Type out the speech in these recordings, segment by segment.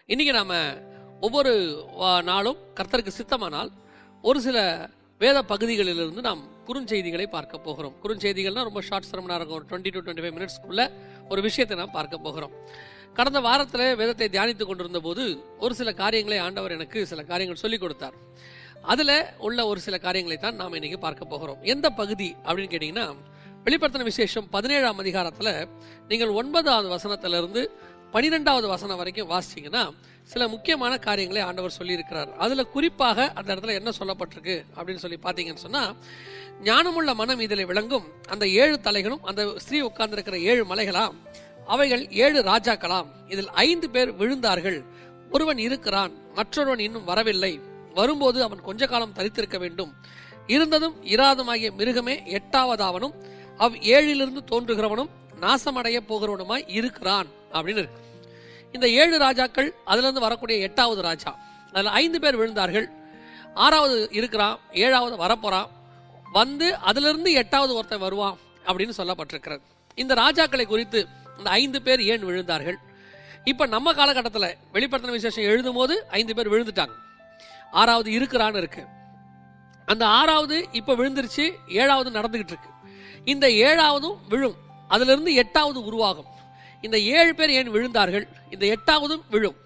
இன்னைக்கு நாம ஒவ்வொரு நாளும் கர்த்தருக்கு சித்தமானால் ஒரு சில வேத பகுதிகளிலிருந்து நாம் குறுஞ்செய்திகளை பார்க்க போகிறோம். குறுஞ்செய்திகள்னா ரொம்ப ஷார்ட் செரமனாக இருக்கும். ஒரு 20 to 25 மினிட்ஸ்க்குள்ள ஒரு விஷயத்தை நாம் பார்க்க போகிறோம். கடந்த வாரத்தில் வேதத்தை தியானித்து கொண்டிருந்த போது ஒரு சில காரியங்களை ஆண்டவர் எனக்கு சில காரியங்கள் சொல்லிக் கொடுத்தார். அதில் உள்ள ஒரு சில காரியங்களை தான் நாம் இன்னைக்கு பார்க்க போகிறோம். எந்த பகுதி அப்படின்னு கேட்டிங்கன்னா, வெளிப்படுத்தின விசேஷம் 17ஆம் அதிகாரத்தில் நீங்கள் 9வது வசனத்திலிருந்து 12வது வசனம் வரைக்கும் வாசிச்சிங்கன்னா சில முக்கியமான காரியங்களை ஆண்டவர் சொல்லியிருக்கிறார். அதில் குறிப்பாக அந்த இடத்துல என்ன சொல்லப்பட்டிருக்கு அப்படின்னு சொல்லி பார்த்தீங்கன்னு சொன்னால், ஞானமுள்ள மனம் இதில் விளங்கும், அந்த 7 தலைகளும் அந்த ஸ்திரீ உட்கார்ந்திருக்கிற 7 மலைகளாம், அவைகள் 7 ராஜாக்களாம், இதில் 5 பேர் விழுந்தார்கள், ஒருவன் இருக்கிறான், மற்றொருவன் இன்னும் வரவில்லை, வரும்போது அவன் கொஞ்ச காலம் தரித்திருக்க வேண்டும், இருந்ததும் இராதுமாகிய மிருகமே 8வதாவனும் அவ் 7லிருந்து தோன்றுகிறவனும் நாசமடைய போகிறவனுமாய் இருக்கிறான் அப்படின்னு இருக்கு. இந்த 7 ராஜாக்கள், அதுல இருந்து வரக்கூடிய 8வது ராஜா, அதுல 5 பேர் விழுந்தார்கள், 6வது இருக்கிறான், 7வது வரப்போறான், வந்து அதுல இருந்து 8வது ஒருத்தன் வருவான் அப்படின்னு சொல்லப்பட்டிருக்கிறது. இந்த ராஜாக்களை குறித்து இந்த 5 பேர் ஏன் விழுந்தார்கள்? இப்ப நம்ம காலகட்டத்தில் வெளிப்படுத்தின விசேஷம் எழுதும் போது 5 பேர் விழுந்துட்டாங்க, 6வது இருக்கிறான்னு இருக்கு. அந்த 6வது இப்ப விழுந்துருச்சு, 7வது நடந்துகிட்டு இருக்கு. இந்த 7வதும் விழும், அதுல இருந்து 8வது உருவாகும். இந்த 7 பேர் ஏன் விழுந்தார்கள்? இந்த 8வதும் விழும்,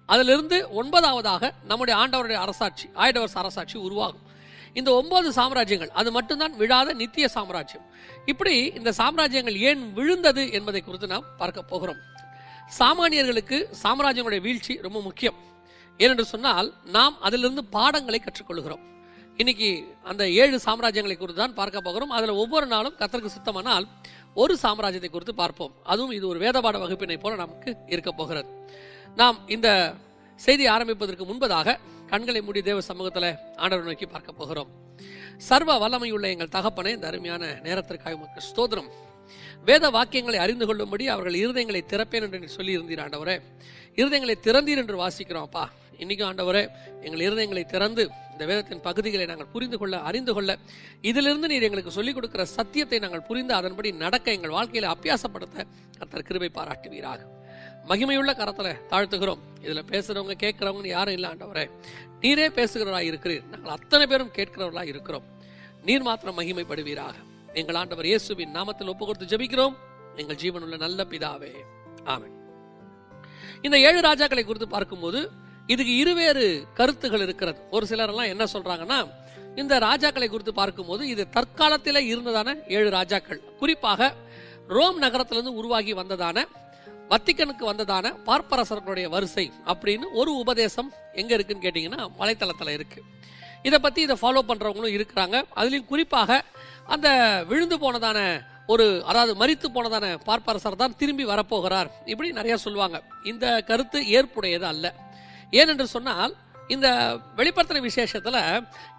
அதுல இருந்து 9வதாக நம்முடைய ஆண்டவருடைய அரசாட்சி, ஆயிடவர்ஸ் அரசாட்சி உருவாகும். இந்த 9 சாம்ராஜ்யங்கள் அது மட்டும்தான் விழாத நித்திய சாம்ராஜ்யம். இப்படி இந்த சாம்ராஜ்யங்கள் ஏன் விழுந்தது என்பதை குறித்து நாம் பார்க்க போகிறோம். சாமானியர்களுக்கு சாம்ராஜ்யங்களுடைய வீழ்ச்சி ரொம்ப முக்கியம். ஏனென்று சொன்னால் நாம் அதிலிருந்து பாடங்களை கற்றுக்கொள்கிறோம். இன்னைக்கு அந்த 7 சாம்ராஜ்யங்களை குறித்து தான் பார்க்க போகிறோம். அதுல ஒவ்வொரு நாளும் கர்த்தருக்கு சித்தமானால் ஒரு சாம்ராஜ்யத்தை குறித்து பார்ப்போம். அதுவும் இது ஒரு வேதபாட வகுப்பினை போல நமக்கு இருக்க போகிறது. நாம் இந்த செய்தி ஆரம்பிப்பதற்கு முன்பதாக கண்களை மூடி தேவ சமூகத்தில் ஆண்டவர் நோக்கி பார்க்க போகிறோம். சர்வ வல்லமையுள்ள எங்கள் தகப்பனே, இந்த அருமையான நேரத்திற்காக உமக்கு ஸ்தோத்திரம். வேத வாக்கியங்களை அறிந்து கொள்ளும்படி அவர்கள் இருதயங்களை திறப்பேன் என்று சொல்லி இருந்தீர் ஆண்டவரே. இருதயங்களை திறந்தீர் என்று வாசிக்கிறோம் அப்பா. இன்னைக்கும் ஆண்டவரே, எங்கள் இருதயங்களை திறந்து இந்த வேதத்தின் பகுதிகளை நாங்கள் புரிந்து கொள்ள, அறிந்து கொள்ள, இதிலிருந்து நீர் எங்களுக்கு சொல்லிக் கொடுக்கிற சத்தியத்தை நாங்கள் புரிந்து அதன்படி நடக்க எங்கள் வாழ்க்கையில அபியாசப்படுத்த கர்த்தர் கிருபை பாராட்டுவீராக. மகிமையுள்ள கரத்துல தாழ்த்துகிறோம். இதுல பேசுறவங்க கேட்கிறவங்க யாரும் இல்லை ஆண்டவரே, நீரே பேசுகிறவரா இருக்கிறீர். நாங்கள் அத்தனை பேரும் கேட்கிறவர்களா இருக்கிறோம். நீர் மாத்திரம் மகிமைப்படுவீராக. எங்கள் ஆண்டவர் இயேசுவின் நாமத்தில் ஒப்பு கொடுத்து ஜெபிக்கிறோம் எங்கள் ஜீவனுள்ள நல்ல பிதாவே, ஆமென். இந்த 7 ராஜாக்களை குறித்து பார்க்கும்போது இதுக்கு இருவேறு கருத்துகள் இருக்கிறது. ஒரு சிலர் எல்லாம் என்ன சொல்றாங்கன்னா, இந்த ராஜாக்களை குறித்து பார்க்கும்போது இது தற்காலத்திலே இருந்ததான 7 ராஜாக்கள், குறிப்பாக ரோம் நகரத்திலிருந்து உருவாகி வந்ததான, வத்திக்கனுக்கு வந்ததான பார்ப்பரசர்களுடைய வரிசை அப்படின்னு ஒரு உபதேசம் எங்க இருக்குன்னு கேட்டீங்கன்னா வலைத்தளத்துல இருக்கு. இதை பத்தி இதை ஃபாலோ பண்றவங்களும் இருக்கிறாங்க. அதுலயும் குறிப்பாக அந்த விழுந்து போனதான அதாவது மரித்து போனதான பார்ப்பரசர் தான் திரும்பி வரப்போகிறார், இப்படி நிறைய சொல்லுவாங்க. இந்த கருத்து ஏற்புடையது அல்ல. ஏனென்று சொன்னால் இந்த வெளிப்படுத்தின விசேஷத்துல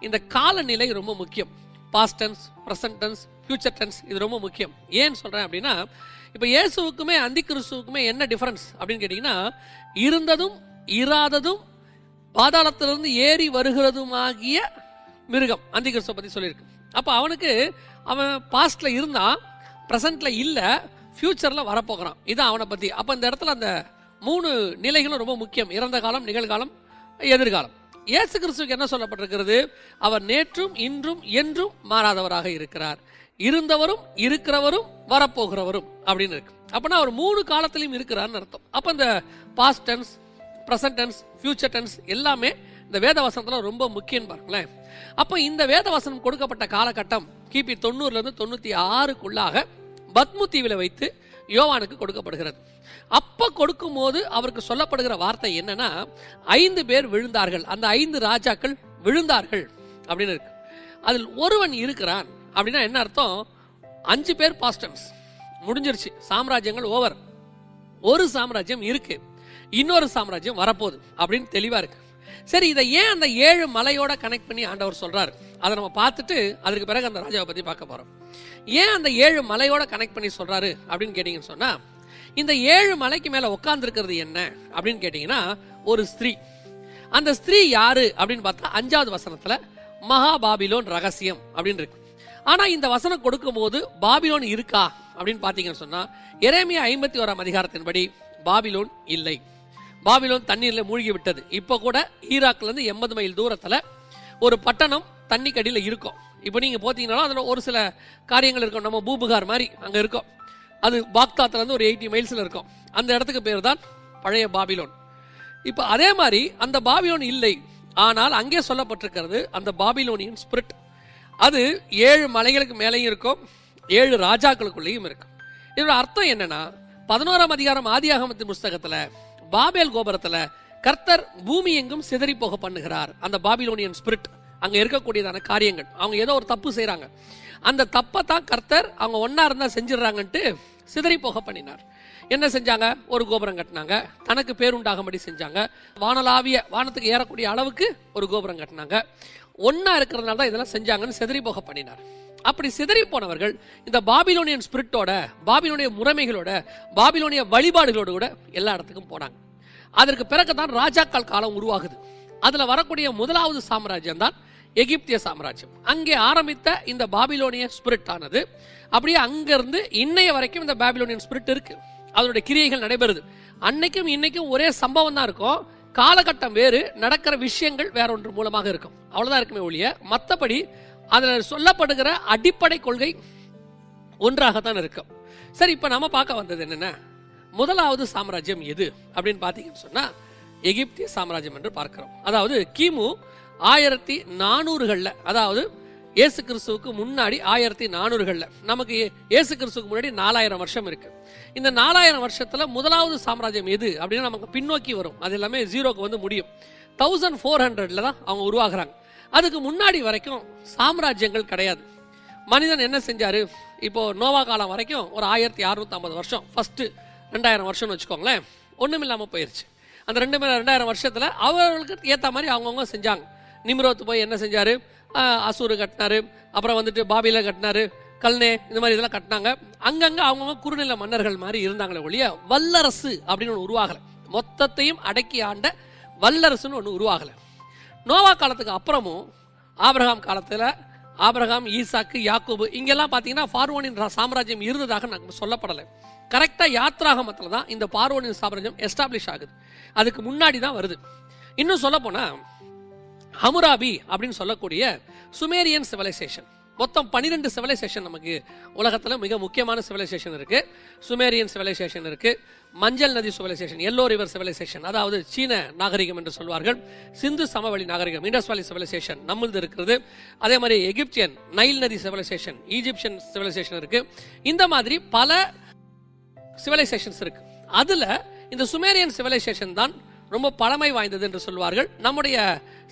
இந்த காலநிலை ரொம்ப முக்கியம். Past tense, present tense, future tense, இது ரொம்ப முக்கியம். ஏன் சொல்றேன் அப்படின்னா, இப்ப இயேசுவுக்குமே அந்தி கிறிஸ்துவுக்குமே என்ன டிஃபரன்ஸ் அப்படின்னு கேட்டீங்கன்னா, இருந்ததும் இராததும் பாதாளத்திலிருந்து ஏறி வருகிறதுமாகிய மிருகம் அந்தி கிறிஸ்துவ பத்தி சொல்லியிருக்கு. அப்ப அவன் பாஸ்ட்ல இருந்தான், பிரசன்ட்ல இல்ல, ஃபியூச்சர்ல வரப்போகிறான். இதான் அவனை பத்தி. அப்ப இந்த இடத்துல அந்த 3 நிலைகளும் ரொம்ப முக்கியம். இறந்த காலம், நிகழ்காலம், எதிர்காலம். இயேசு கிறிஸ்துவுக்கு என்ன சொல்லப்பட்டிருக்கிறது? அவர் நேற்றும் இன்றும் என்றும் மாறாதவராக இருக்கிறார், இருந்தவரும் இருக்கிறவரும் வரப்போகிறவரும் அப்படின்னு இருக்கு. அப்பனா அவர் 3 காலத்திலையும் இருக்கிறார்னு அர்த்தம். அப்ப இந்த past tense, present tense, future tense எல்லாமே இந்த வேத வசனத்துல ரொம்ப முக்கியம் பாருங்களேன். அப்ப இந்த வேத வசனம் கொடுக்கப்பட்ட காலகட்டம் கிபி 90லிருந்து 96க்குள்ளாக பத்மு தீவில வைத்து யோவானுக்கு கொடுக்கப்படுகிறது. அப்ப கொடுக்கும் போது அவருக்கு சொல்லப்படுகிற வார்த்தை என்னன்னா, 5 பேர் விழுந்தார்கள், அந்த 5 ராஜாக்கள் விழுந்தார்கள் அப்படின்னு இருக்கு. அதில் ஒருவன் இருக்கிறான் அப்படின்னா என்ன அர்த்தம்? 5 பேர் பாஸ்ட் டென்ஸ், முடிஞ்சிருச்சு, சாம்ராஜ்யங்கள் ஓவர். ஒரு சாம்ராஜ்யம் இருக்கு, இன்னொரு சாம்ராஜ்யம் வரப்போகுது அப்படின்னு தெளிவா இருக்கு. சரி, இதை ஏன் அந்த 7 மலையோட கனெக்ட் பண்ணி ஆண்டவர் சொல்றாரு? அதை நம்ம பார்த்துட்டு அதுக்கு பிறகு அந்த ராஜாவை பத்தி பார்க்க போறோம். ஏன் அந்த 7 மலையோட கனெக்ட் பண்ணி சொல்றாரு அப்படின்னு கேட்டீங்கன்னு சொன்னா, இந்த 7 மலைக்கு மேல உட்கார்ந்து இருக்கிறது என்ன அப்படின்னு கேட்டீங்கன்னா ஒரு ஸ்திரீ. அந்த ஸ்திரீ யாரு அப்படின்னு பார்த்தா 5வது வசனத்துல மகா பாபிலோன் ரகசியம் அப்படின்னு இருக்கு. ஆனா இந்த வசனம் கொடுக்கும் போது பாபிலோன் இருக்கா அப்படின்னு பாத்தீங்கன்னு சொன்னா, எரேமியா 51ஆம் அதிகாரத்தின்படி பாபிலோன் இல்லை. பாபிலோன் தண்ணீர்ல மூழ்கி விட்டது. இப்போ கூட ஈராக்ல இருந்து 80 மைல் தூரத்துல ஒரு பட்டணம் தண்ணி கடியில் இருக்கும். இப்போ நீங்க போத்தீங்கன்னா அதுல ஒரு சில காரியங்கள் இருக்கும். நம்ம பூபுகார் மாதிரி அங்க இருக்கும். அது பாக்தாத்ல இருந்து ஒரு 80 மைல்ஸ்ல இருக்கும். அந்த இடத்துக்கு பேர் தான் பழைய பாபிலோன். இப்போ அதே மாதிரி அந்த பாபிலோன் இல்லை, ஆனால் அங்கே சொல்லப்பட்டிருக்கிறது அந்த பாபிலோனியன் ஸ்பிரிட். அது 7 மலைகளுக்கு மேலேயும் இருக்கும், 7 ராஜாக்களுக்குள்ளேயும் இருக்கும். இதோட அர்த்தம் என்னன்னா 11ஆம் அதிகாரம் ஆதியாகமத்தின் புஸ்தகத்துல பாபேல் கோபுரத்துல கர்த்தர் பூமி எங்கும் சிதறி போக பண்ணுகிறார். அந்த பாபிலோனியன் ஸ்பிரிட் அங்க இருக்கக்கூடியதான காரியங்கள், அவங்க ஏதோ ஒரு தப்பு செய்யறாங்க, அந்த தப்பை தான் கர்த்தர் அவங்க ஒன்னா இருந்தா செஞ்சிடறாங்கன்ட்டு சிதறி போக பண்ணினார். என்ன செஞ்சாங்க? ஒரு கோபுரம் கட்டினாங்க, தனக்கு பேருண்டாகும்படி செஞ்சாங்க, வானலாவிய வானத்துக்கு ஏறக்கூடிய அளவுக்கு ஒரு கோபுரம் கட்டினாங்க. ஒன்னா இருக்கிறதுனால தான் இதெல்லாம் செஞ்சாங்கன்னு சிதறி போக பண்ணினார். அப்படி சிதறி போனவர்கள் இந்த பாபிலோனியன் ஸ்பிரிட்டோட, பாபிலோனிய முறைமைகளோட, பாபிலோனிய வழிபாடுகளோடு கூட எல்லா இடத்துக்கும் போனாங்க. அதற்கு பிறகுதான் ராஜாக்கள் காலம் உருவாகுது. அதுல வரக்கூடிய முதலாவது சாம்ராஜ்யம் தான் எகிப்திய சாம்ராஜ்யம். அங்கே ஆரம்பித்த இந்த பாபிலோனிய ஸ்பிரிட் ஆனது அப்படியே அங்கிருந்து இன்னைய வரைக்கும் இந்த பாபிலோனியன் ஸ்பிரிட் இருக்கு. அதனுடைய கிரியைகள் நடைபெறுது. அன்னைக்கும் இன்னைக்கும் ஒரே சம்பவம் தான் இருக்கும், காலகட்டம் வேறு, நடக்கிற விஷயங்கள் வேற ஒன்று மூலமாக இருக்கும். அவ்வளவுதான் இருக்குமே ஒழிய மற்றபடி அதில் சொல்லப்படுகிற அடிப்படை கொள்கை ஒன்றாகத்தான் இருக்கும். சரி, இப்ப நம்ம பார்க்க வந்தது என்னன்னா, முதலாவது சாம்ராஜ்யம் எது அப்படின்னு பார்த்தீங்கன்னு சொன்னா எகிப்திய சாம்ராஜ்யம் என்று பார்க்கிறோம். அதாவது கிமு 1400களில், அதாவது இயேசு கிறிஸ்துவுக்கு முன்னாடி 1400களில், நமக்கு இயேசு கிறிஸ்துவுக்கு முன்னாடி 4000 வருஷம் இருக்கு. இந்த 4000 வருஷத்துல முதலாவது சாம்ராஜ்யம் எது அப்படின்னு நமக்கு பின்னோக்கி வரும். அது எல்லாமே ஜீரோக்கு வந்து முடியும். 1400ல தான் அவங்க உருவாகிறாங்க. அதுக்கு முன்னாடி வரைக்கும் சாம்ராஜ்யங்கள் கிடையாது. மனிதன் என்ன செஞ்சாரு? இப்போ நோவா காலம் வரைக்கும் ஒரு 1650 வருஷம், ஃபர்ஸ்ட் 2000 வருஷம்னு வச்சுக்கோங்களேன், ஒண்ணும் இல்லாம போயிருச்சு. அந்த 2000 வருஷத்துல அவர்களுக்கு ஏத்த மாதிரி அவங்கவுங்க செஞ்சாங்க. நிம்ரோத் போய் என்ன செஞ்சாரு? அசூரு கட்டினாரு, அப்புறம் வந்துட்டு பாபில கட்டினாரு, கல்னே, இந்த மாதிரி இதெல்லாம் கட்டினாங்க. அங்கங்க அவங்கவுங்க குறுநில மன்னர்கள் மாதிரி இருந்தாங்களே ஒழிய வல்லரசு அப்படின்னு ஒன்று உருவாகல. மொத்தத்தையும் அடக்கி ஆண்ட வல்லரசுன்னு ஒன்று உருவாகல. நோவா காலத்துக்கு அப்புறமும் ஆபிரகாம் காலத்துல ஆபிரகாம், ஈசாக்கு, யாக்கோபு இங்கெல்லாம் பாத்தீங்கன்னா பார்வோனின் சாம்ராஜ்யம் இருந்ததாக நமக்கு சொல்லப்படலை. கரெக்டா யாத்ராகமத்துல தான் இந்த பார்வோனின் சாம்ராஜ்யம் எஸ்டாப்ளிஷ் ஆகுது. அதுக்கு முன்னாடி தான் வருது. இன்னும் சொல்ல போனா ஹமுராபி அப்படின்னு சொல்லக்கூடிய சுமேரியன் சிவிலைசேஷன், மொத்தம் 12 சிவிலைசேஷன் நமக்கு உலகத்துல மிக முக்கியமான சிவிலைசேஷன் இருக்கு. சுமேரியன் சிவிலைசேஷன் இருக்கு, மஞ்சள் நதி சிவிலைசேஷன், எல்லோ ரிவர் சிவிலைசேஷன், அதாவது சீன நாகரிகம் என்று சொல்வார்கள், சிந்து சமவெளி நாகரிகம், இண்டஸ் வேலி சிவிலைசேஷன் நம்மளது இருக்கிறது. அதே மாதிரி எகிப்தியன் நைல் நதி சிவிலைசேஷன், ஈஜிப்சியன் சிவிலைசேஷன் இருக்கு. இந்த மாதிரி பல சிவிலைசேஷன்ஸ் இருக்கு. அதுல இந்த சுமேரியன் சிவிலைசேஷன் தான் ரொம்ப பழமை வாய்ந்தது என்று சொல்வார்கள். நம்முடைய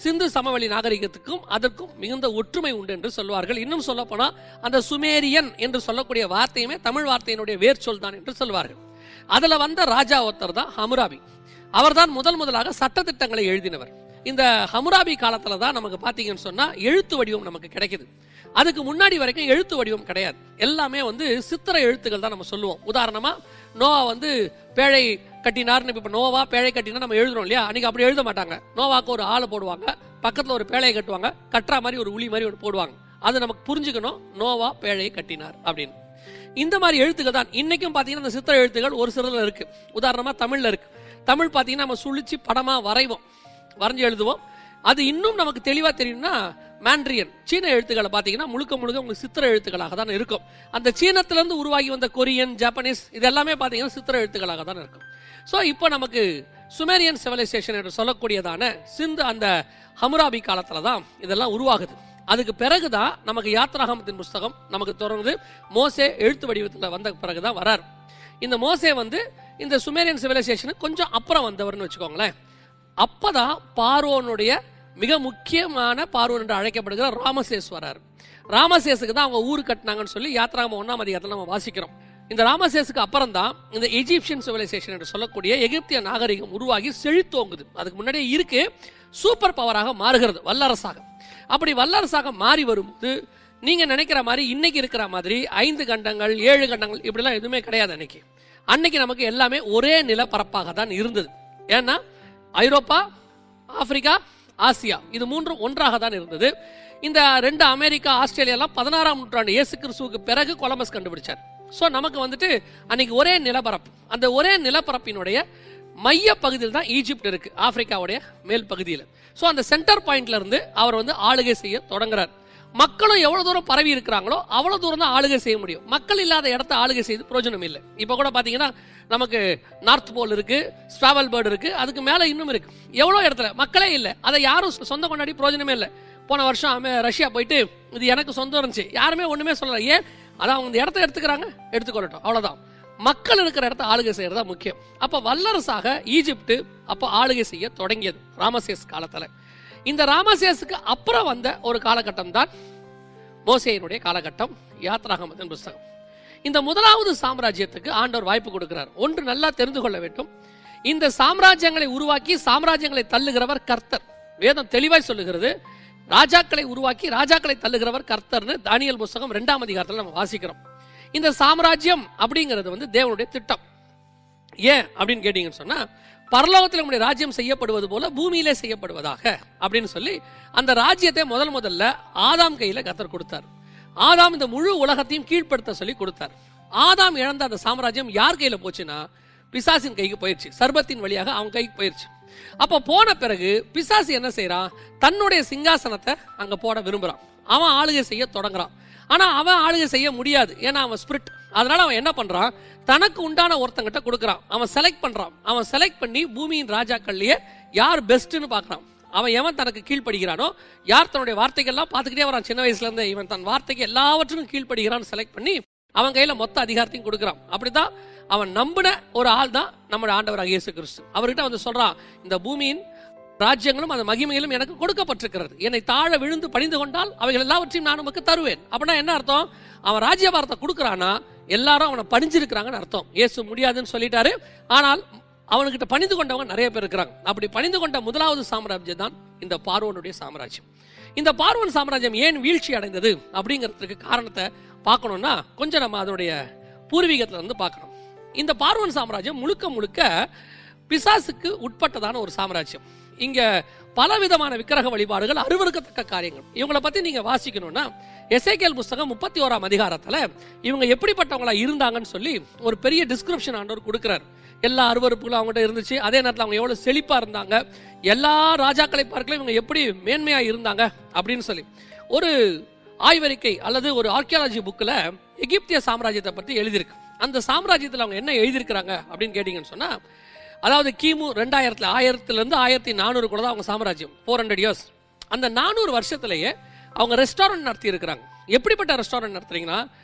சிந்து சமவெளி நாகரிகத்துக்கும் அதற்கும் மிகுந்த ஒற்றுமை உண்டு என்று சொல்வார்கள். இன்னும் சொல்ல போனா அந்த சுமேரியன் என்று சொல்லக்கூடிய வார்த்தையுமே தமிழ் வார்த்தையினுடைய வேர் சொல் தான் என்று சொல்வார்கள். அதுல வந்த ராஜா ஒருத்தர் தான் ஹமுராபி. அவர் தான் முதலாக சட்டத்திட்டங்களை எழுதினவர். இந்த ஹமுராபி காலத்துல தான் நமக்கு பாத்தீங்கன்னு சொன்னா எழுத்து வடிவம் நமக்கு கிடைக்குது. அதுக்கு முன்னாடி வரைக்கும் எழுத்து வடிவம் கிடையாது. எல்லாமே வந்து சித்திர எழுத்துக்கள் தான் நம்ம சொல்லுவோம். உதாரணமா நோவா வந்து பேழை கட்டினார்னு, இப்ப நோவா பேழை கட்டினா நம்ம எழுதுறோம் இல்லையா, அன்னைக்கு அப்படி எழுத மாட்டாங்க. நோவாக்கு ஒரு ஆளை போடுவாங்க, பக்கத்துல ஒரு பேழையை கட்டுவாங்க, கட்டுற மாதிரி ஒரு உளி மாதிரி ஒன்று போடுவாங்க. அது நமக்கு புரிஞ்சுக்கணும், நோவா பேழையை கட்டினார் அப்படின்னு. இந்த மாதிரி எழுத்துக்கள் தான் இன்னைக்கும் பாத்தீங்கன்னா அந்த சித்திர எழுத்துக்கள் ஒரு சிலர்ல இருக்கு. உதாரணமா தமிழ்ல இருக்கு. தமிழ் பாத்தீங்கன்னா நம்ம சுழிச்சு படமா வரைஞ்சு எழுதுவோம். அது இன்னும் நமக்கு தெளிவா தெரியும்னா மாண்ட்ரியன் சீன எழுத்துக்களை பாத்தீங்கன்னா முழுக்க உங்களுக்கு சித்திர எழுத்துக்களாக தான் இருக்கும். அந்த சீனத்திலிருந்து உருவாகி வந்த கொரியன், ஜப்பானீஸ் இது எல்லாமே பாத்தீங்கன்னா சித்திர எழுத்துக்களாக தான் இருக்கும். ஸோ இப்போ நமக்கு சுமேரியன் சிவிலைசேஷன் என்று சொல்லக்கூடியதான சிந்து அந்த ஹமுராபி காலத்துல தான் இதெல்லாம் உருவாகுது. அதுக்கு பிறகுதான் நமக்கு யாத்ராகமத்தின் புஸ்தகம் நமக்கு தொடர்ந்து மோசே எழுத்து வடிவத்தில் வந்த பிறகுதான் வரார். இந்த மோசே வந்து இந்த சுமேரியன் சிவிலைசேஷனுக்கு கொஞ்சம் அப்புறம் வந்தவர்னு வச்சுக்கோங்களேன். அப்பதான் பார்வோனுடைய மிக முக்கியமான பார்வோன் என்று அழைக்கப்படுகிற ராமசேஸ் வரார். ராமசேஸுக்கு தான் அவங்க ஊரு கட்டினாங்கன்னு சொல்லி யாத்ராகமம் 1ஆம் அதிகாரத்தில் நம்ம வாசிக்கிறோம். இந்த ராமசேஸுக்கு அப்புறம் தான் இந்த எஜிப்சியன் சிவிலைசேஷன் என்று சொல்லக்கூடிய எகிப்திய நாகரிகம் உருவாகி செழித்தோங்குது. அதுக்கு முன்னாடியே இருக்கு, சூப்பர் பவராக மாறுகிறது, வல்லரசாக. அப்படி வல்லரசாக மாறி வரும்போது நீங்க நினைக்கிற மாதிரி இன்னைக்கு இருக்கிற மாதிரி 5 கண்டங்கள் 7 கண்டங்கள் இப்படிலாம் எதுவுமே கிடையாது. அன்னைக்கு நமக்கு எல்லாமே ஒரே நிலப்பரப்பாக தான் இருந்தது. ஏன்னா ஐரோப்பா, ஆப்பிரிக்கா, ஆசியா இது மூன்றும் ஒன்றாக தான் இருந்தது. இந்த 2 அமெரிக்கா, ஆஸ்திரேலியா 16ஆம் நூற்றாண்டு இயேசு கிறிஸ்துவுக்கு பிறகு கொலம்பஸ் கண்டுபிடிச்சார். ஸோ நமக்கு வந்துட்டு அன்னைக்கு ஒரே நிலப்பரப்பு. அந்த ஒரே நிலப்பரப்பினுடைய மைய பகுதியில் தான் ஈஜிப்ட் இருக்கு, ஆப்பிரிக்காவுடைய மேல் பகுதியில். ஸோ அந்த சென்டர் பாயிண்ட்ல இருந்து அவர் வந்து ஆளுகை செய்ய தொடங்குறார். மக்களும் எவ்வளவு தூரம் பரவி இருக்கிறாங்களோ அவ்வளவு தூரம் தான் ஆளுகை செய்ய முடியும். மக்கள் இல்லாத இடத்த ஆளுகை செய்து பிரயோஜனம் இல்லை. இப்போ கூட பாத்தீங்கன்னா நமக்கு நார்த் போல் இருக்கு, ஸ்வாவல்பர்ட் இருக்கு, அதுக்கு மேல இன்னும் இருக்கு. எவ்வளவு இடத்துல மக்களே இல்லை, அதை யாரும் சொந்த கொண்டாடி பிரயோஜனமே இல்லை. போன வருஷம் ரஷ்யா போயிட்டு இது எனக்கு சொந்தம் இருந்துச்சு, யாருமே ஒண்ணுமே சொல்லல. ஏன்? அதான் அவங்க இந்த இடத்த எடுத்துக்கிறாங்க, எடுத்துக்கொள்ளட்டும், அவ்வளவுதான். மக்கள் இருக்கிற இடத்த ஆளுகை செய்யறதா முக்கியம். அப்ப வல்லரசாக ஈஜிப்ட் அப்ப ஆளுகை செய்ய தொடங்கியது ராமசேஸ் காலத்துல. இந்த ராமசேஸுக்கு அப்புறம் வந்த ஒரு காலகட்டம் தான் மோசேயினுடைய காலகட்டம், யாத்ராகமத்தின் புஸ்தகம். இந்த முதலாவது சாம்ராஜ்யத்துக்கு ஆண்டவர் வாய்ப்பு கொடுக்கிறார். ஒன்று நல்லா தெரிந்து கொள்ள வேண்டும், இந்த சாம்ராஜ்யங்களை உருவாக்கி சாம்ராஜ்யங்களை தள்ளுகிறவர் கர்த்தர். வேதம் தெளிவாய் சொல்லுகிறது, ராஜாக்களை உருவாக்கி ராஜாக்களை தள்ளுகிறவர் கர்த்தர்னு தானியேல் புஸ்தகம் 2ஆம் அதிகாரத்தில் நம்ம வாசிக்கிறோம். இந்த சாம்ராஜ்யம் அப்படிங்கிறது வந்து தேவனுடைய திட்டம். ஏன் அப்படின்னு கேட்டீங்கன்னு சொன்னா, பரலோகத்தில் நம்முடைய ராஜ்யம் செய்யப்படுவது போல பூமியிலே செய்யப்படுவதாக அப்படின்னு சொல்லி அந்த ராஜ்யத்தை முதல்ல ஆதாம் கையில கர்த்தர் கொடுத்தார். ஆதாம் இந்த முழு உலகத்தையும் கீழ்ப்படுத்த சொல்லி கொடுத்தார். ஆதாம் இழந்த அந்த சாம்ராஜ்யம் யார் கையில போச்சுன்னா பிசாசின் கைக்கு போயிடுச்சு, சர்பத்தின் வழியாக அவன் கைக்கு போயிடுச்சு. அப்ப போன பிறகு பிசாசு என்ன செய்யறான், தன்னுடைய சிங்காசனத்தை அங்க போட விரும்புறான். அவன் ஆளுகை செய்ய தொடங்குறான். ஆனா அவன் ஆளுகை செய்ய முடியாது, ஏன்னா அவன் ஸ்பிரிட். அதனால அவன் என்ன பண்றான், தனக்கு உண்டான ஒருத்தங்கிட்ட கொடுக்கறான். அவன் செலக்ட் பண்றான். அவன் செலக்ட் பண்ணி பூமியின் ராஜாக்கள்லயே யார் பெஸ்ட்னு பாக்குறான். அவன் எவன் தனக்கு கீழ்ப்படுகிறானோ, யார் தன்னுடைய வார்த்தைகள்லாம் பார்த்துக்கிட்டே வரான் சின்ன வயசுல இருந்து, இவன் தன் வார்த்தைக்கு எல்லாவற்றுக்கும் கீழ்ப்படுகிறான்னு செலக்ட் பண்ணி அவன் கையில மொத்த அதிகாரத்தையும் கொடுக்கறான். அப்படிதான் அவன் நம்பின ஒரு ஆள் தான் நம்முடைய ஆண்டவராகிய இயேசு கிறிஸ்து. அவர்கிட்ட வந்து சொல்றான், இந்த பூமியின் ராஜ்யங்களும் அந்த மகிமையிலும் எனக்கு கொடுக்கப்பட்டிருக்கிறது, என்னை தாழ விழுந்து பணிந்து கொண்டால் அவைகள் எல்லாவற்றையும் நான் உமக்கு தருவேன். அப்படின்னா என்ன அர்த்தம், அவன் ராஜ்யபாரத்தை கொடுக்கறானா எல்லாரும் அவனை பணிஞ்சிருக்கிறாங்கன்னு அர்த்தம். இயேசு முடியாதுன்னு சொல்லிட்டாரு, ஆனால் அவனுக்கிட்ட பணிந்து கொண்டவங்க நிறைய பேர் இருக்கிறாங்க. அப்படி பணிந்து கொண்ட முதலாவது சாம்ராஜ்யம் தான் இந்த பார்வோனுடைய சாம்ராஜ்யம். இந்த பார்வோன் சாம்ராஜ்யம் ஏன் வீழ்ச்சி அடைந்தது அப்படிங்கிறதுக்கு காரணத்தை பார்க்கணும்னா கொஞ்சம் நம்ம அதனுடைய பூர்வீகத்துல இருந்து பார்க்கணும். இந்த பார்வோன் சாம்ராஜ்யம் முழுக்க முழுக்க பிசாசுக்கு உட்பட்டதான ஒரு சாம்ராஜ்யம். இங்க பலவிதமான விக்கிரக வழிபாடுகள், அருவருக்கத்தக்க காரியங்கள். இவங்களை பத்தி நீங்க வாசிக்கணும்னா எசேக்கியேல் புஸ்தகம் 31ஆம் அதிகாரத்துல இவங்க எப்படிப்பட்டவங்களா இருந்தாங்கன்னு சொல்லி ஒரு பெரிய டிஸ்கிரிப்ஷன் ஆண்டவர் கொடுக்கிறார். எல்லா அருவருப்புகளும் அவங்ககிட்ட இருந்துச்சு, அதே நேரத்தில் அவங்க எவ்வளவு செழிப்பா இருந்தாங்க, எல்லா ராஜாக்களை பார்க்கல இவங்க எப்படி மேன்மையா இருந்தாங்க அப்படின்னு சொல்லி ஒரு ஆய்வறிக்கை அல்லது ஒரு ஆர்கியாலஜி புக்ல எகிப்திய சாம்ராஜ்யத்தை பத்தி எழுதியிருக்கு. அந்த சாம்ராஜ்யத்தில் அவங்க என்ன எழுதியிருக்கிறாங்க அப்படின்னு கேட்டீங்கன்னு சொன்னா, அதாவது கிமு 1000 1400 கூட தான் அவங்க சாம்ராஜ்யம், 400 இயர்ஸ். அந்த 400 வருஷத்திலேயே அவங்க ரெஸ்டாரண்ட் நடத்தி இருக்கிறாங்க. எப்படிப்பட்ட ரெஸ்டாரண்ட் நடத்துறீங்கன்னா,